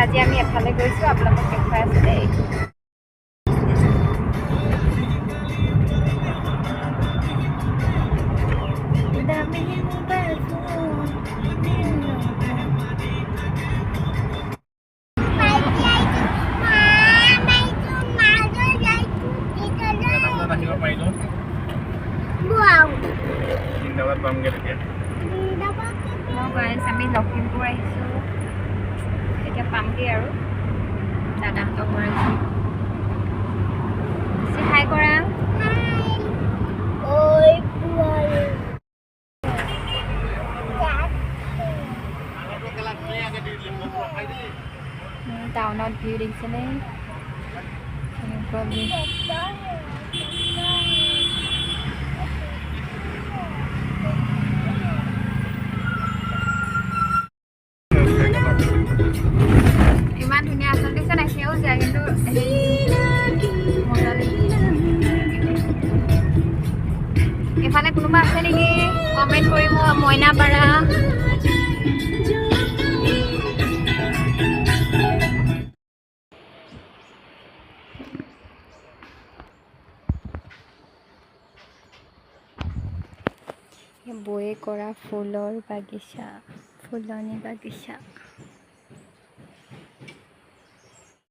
আজি আমি এফালে গৈছোঁ, আপোনালোকক দেখুৱাই আছোঁ দেই। আমি লখিমপুৰ আহিছোঁ, এতিয়া পামগৈ আৰু দাদাহঁতৰ ঘৰ আহিছোঁ। হাই কৰা। টাউনত ভিউ দেখিছেনে? ইমান ধুনীয়া আচলতে চাই সেউজীয়া, কিন্তু এফালে কোনোবা আছে নেকি? কমেণ্ট কৰিব। মইনাপাৰা বয়ে কৰা ফুলৰ বাগিচা, ফুলনি বাগিচা।